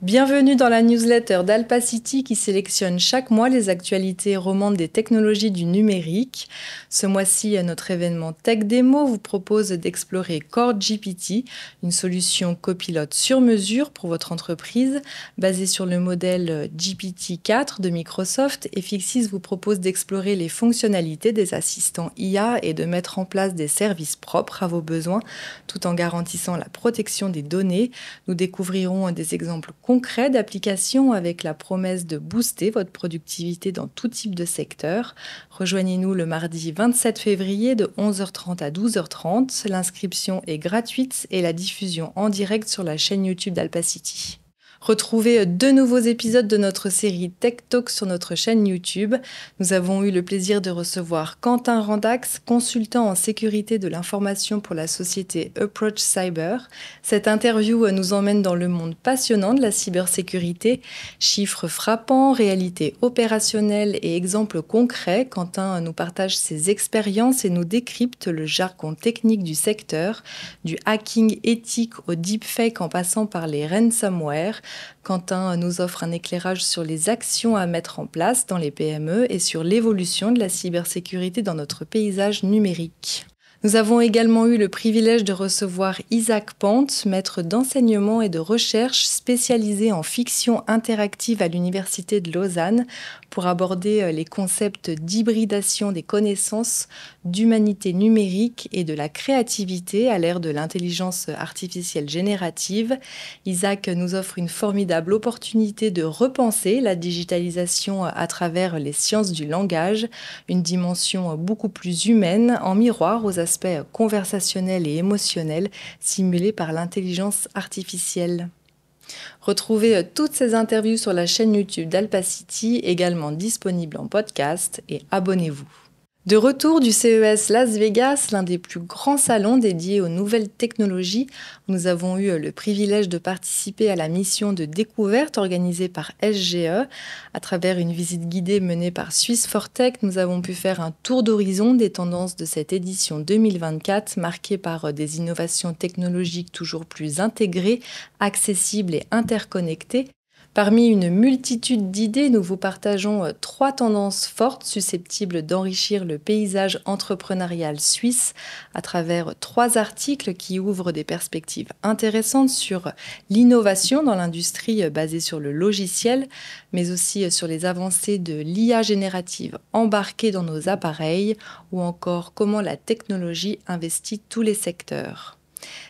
Bienvenue dans la newsletter d'Alpacity qui sélectionne chaque mois les actualités romandes des technologies du numérique. Ce mois-ci, notre événement Tech Démo vous propose d'explorer CoreGPT, une solution copilote sur mesure pour votre entreprise. Basée sur le modèle GPT-4 de Microsoft, Efixis vous propose d'explorer les fonctionnalités des assistants IA et de mettre en place des services propres à vos besoins, tout en garantissant la protection des données. Nous découvrirons des exemples concret d'application avec la promesse de booster votre productivité dans tout type de secteur. Rejoignez-nous le mardi 27 février de 11h30 à 12h30. L'inscription est gratuite et la diffusion en direct sur la chaîne YouTube d'Alpacity. Retrouvez 2 nouveaux épisodes de notre série Tech Talk sur notre chaîne YouTube. Nous avons eu le plaisir de recevoir Quentin Randax, consultant en sécurité de l'information pour la société Approach Cyber. Cette interview nous emmène dans le monde passionnant de la cybersécurité. Chiffres frappants, réalités opérationnelles et exemples concrets, Quentin nous partage ses expériences et nous décrypte le jargon technique du secteur, du hacking éthique au deepfake en passant par les ransomware. Quentin nous offre un éclairage sur les actions à mettre en place dans les PME et sur l'évolution de la cybersécurité dans notre paysage numérique. Nous avons également eu le privilège de recevoir Isaac Pant, maître d'enseignement et de recherche spécialisé en fiction interactive à l'Université de Lausanne, pour aborder les concepts d'hybridation des connaissances, d'humanité numérique et de la créativité à l'ère de l'intelligence artificielle générative. Isaac nous offre une formidable opportunité de repenser la digitalisation à travers les sciences du langage, une dimension beaucoup plus humaine en miroir aux aspects conversationnels et émotionnels simulés par l'intelligence artificielle. Retrouvez toutes ces interviews sur la chaîne YouTube d'Alpacity, également disponible en podcast, et abonnez-vous. De retour du CES Las Vegas, l'un des plus grands salons dédiés aux nouvelles technologies, nous avons eu le privilège de participer à la mission de découverte organisée par SGE. À travers une visite guidée menée par Swiss for Tech, nous avons pu faire un tour d'horizon des tendances de cette édition 2024, marquée par des innovations technologiques toujours plus intégrées, accessibles et interconnectées. Parmi une multitude d'idées, nous vous partageons 3 tendances fortes susceptibles d'enrichir le paysage entrepreneurial suisse à travers 3 articles qui ouvrent des perspectives intéressantes sur l'innovation dans l'industrie basée sur le logiciel, mais aussi sur les avancées de l'IA générative embarquée dans nos appareils ou encore comment la technologie investit tous les secteurs.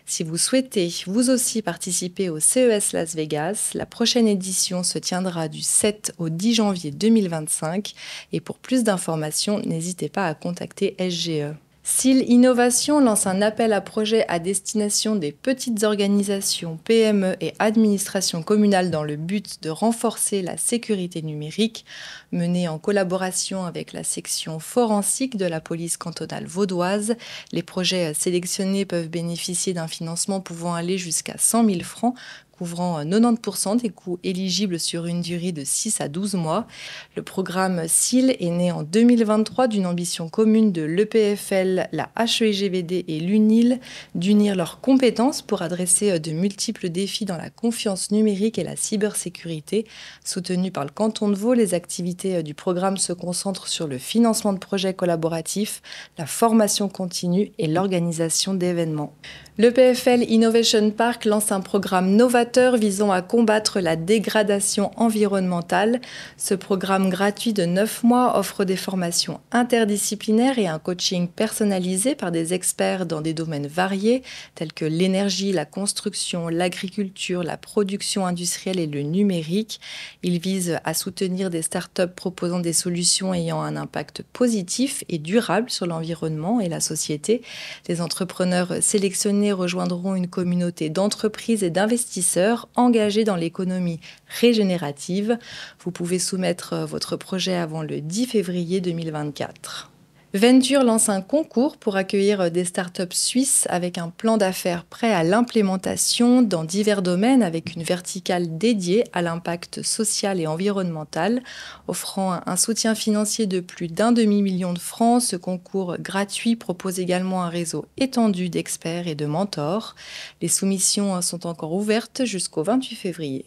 Si vous souhaitez vous aussi participer au CES Las Vegas, la prochaine édition se tiendra du 7 au 10 janvier 2025 et pour plus d'informations, n'hésitez pas à contacter SGE. SIL Innovation lance un appel à projets à destination des petites organisations, PME et administrations communales dans le but de renforcer la sécurité numérique, menée en collaboration avec la section forensique de la police cantonale vaudoise. Les projets sélectionnés peuvent bénéficier d'un financement pouvant aller jusqu'à 100 000 francs, couvrant 90% des coûts éligibles sur une durée de 6 à 12 mois. Le programme SIL est né en 2023 d'une ambition commune de l'EPFL, la HEGVD et l'UNIL d'unir leurs compétences pour adresser de multiples défis dans la confiance numérique et la cybersécurité. Soutenu par le canton de Vaud, les activités du programme se concentrent sur le financement de projets collaboratifs, la formation continue et l'organisation d'événements. L'EPFL Innovation Park lance un programme novateur visant à combattre la dégradation environnementale. Ce programme gratuit de 9 mois offre des formations interdisciplinaires et un coaching personnalisé par des experts dans des domaines variés tels que l'énergie, la construction, l'agriculture, la production industrielle et le numérique. Il vise à soutenir des startups proposant des solutions ayant un impact positif et durable sur l'environnement et la société. Les entrepreneurs sélectionnés rejoindront une communauté d'entreprises et d'investisseurs engagés dans l'économie régénérative. Vous pouvez soumettre votre projet avant le 10 février 2024. Venture lance un concours pour accueillir des startups suisses avec un plan d'affaires prêt à l'implémentation dans divers domaines avec une verticale dédiée à l'impact social et environnemental. Offrant un soutien financier de plus d'1 demi-million de francs, ce concours gratuit propose également un réseau étendu d'experts et de mentors. Les soumissions sont encore ouvertes jusqu'au 28 février.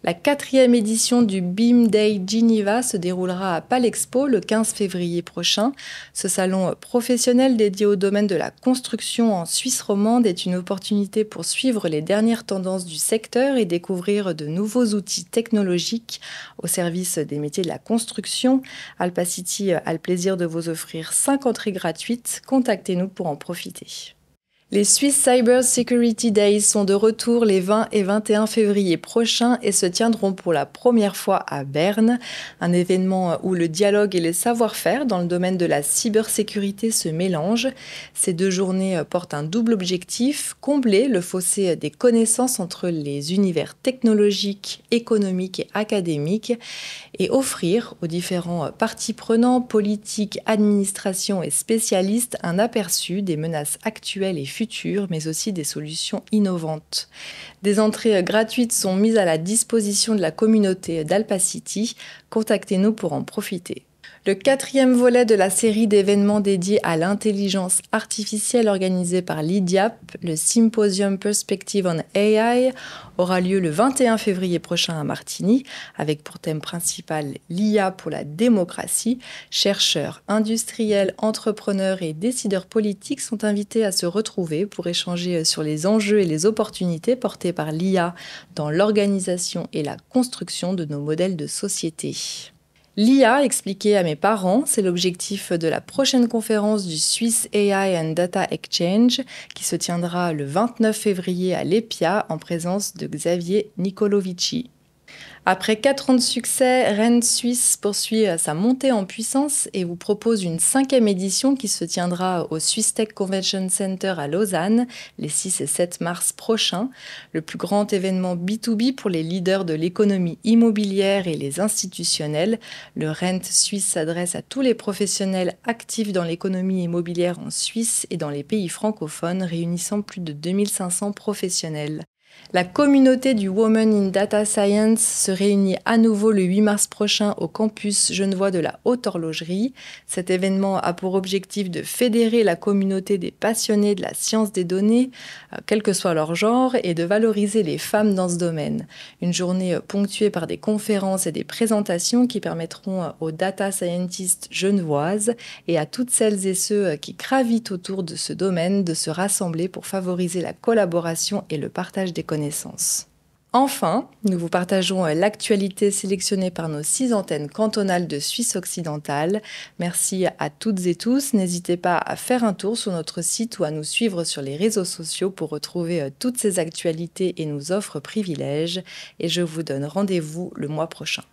La 4e édition du BIM Day Geneva se déroulera à Palexpo le 15 février prochain. Ce salon professionnel dédié au domaine de la construction en Suisse romande est une opportunité pour suivre les dernières tendances du secteur et découvrir de nouveaux outils technologiques au service des métiers de la construction. Alpacity a le plaisir de vous offrir 5 entrées gratuites. Contactez-nous pour en profiter. Les Swiss Cyber Security Days sont de retour les 20 et 21 février prochains et se tiendront pour la première fois à Berne, un événement où le dialogue et les savoir-faire dans le domaine de la cybersécurité se mélangent. Ces 2 journées portent un double objectif, combler le fossé des connaissances entre les univers technologiques, économiques et académiques et offrir aux différents parties prenantes, politiques, administrations et spécialistes un aperçu des menaces actuelles et futures, mais aussi des solutions innovantes. Des entrées gratuites sont mises à la disposition de la communauté d'Alpacity. Contactez-nous pour en profiter. Le 4e volet de la série d'événements dédiés à l'intelligence artificielle organisée par l'IDIAP, le Symposium Perspective on AI, aura lieu le 21 février prochain à Martigny, avec pour thème principal l'IA pour la démocratie. Chercheurs, industriels, entrepreneurs et décideurs politiques sont invités à se retrouver pour échanger sur les enjeux et les opportunités portées par l'IA dans l'organisation et la construction de nos modèles de société. L'IA, expliqué à mes parents, c'est l'objectif de la prochaine conférence du Swiss AI and Data Exchange qui se tiendra le 29 février à l'EPIA en présence de Xavier Nicolovici. Après 4 ans de succès, Rennes Suisse poursuit sa montée en puissance et vous propose une 5e édition qui se tiendra au Swiss Tech Convention Center à Lausanne les 6 et 7 mars prochains. Le plus grand événement B2B pour les leaders de l'économie immobilière et les institutionnels. Le Rent Suisse s'adresse à tous les professionnels actifs dans l'économie immobilière en Suisse et dans les pays francophones, réunissant plus de 2500 professionnels. La communauté du Women in Data Science se réunit à nouveau le 8 mars prochain au campus genevois de la Haute-Horlogerie. Cet événement a pour objectif de fédérer la communauté des passionnés de la science des données, quel que soit leur genre, et de valoriser les femmes dans ce domaine. Une journée ponctuée par des conférences et des présentations qui permettront aux data scientists genevoises et à toutes celles et ceux qui gravitent autour de ce domaine de se rassembler pour favoriser la collaboration et le partage des connaissances. Enfin, nous vous partageons l'actualité sélectionnée par nos 6 antennes cantonales de Suisse occidentale. Merci à toutes et tous. N'hésitez pas à faire un tour sur notre site ou à nous suivre sur les réseaux sociaux pour retrouver toutes ces actualités et nos offres privilèges. Et je vous donne rendez-vous le mois prochain.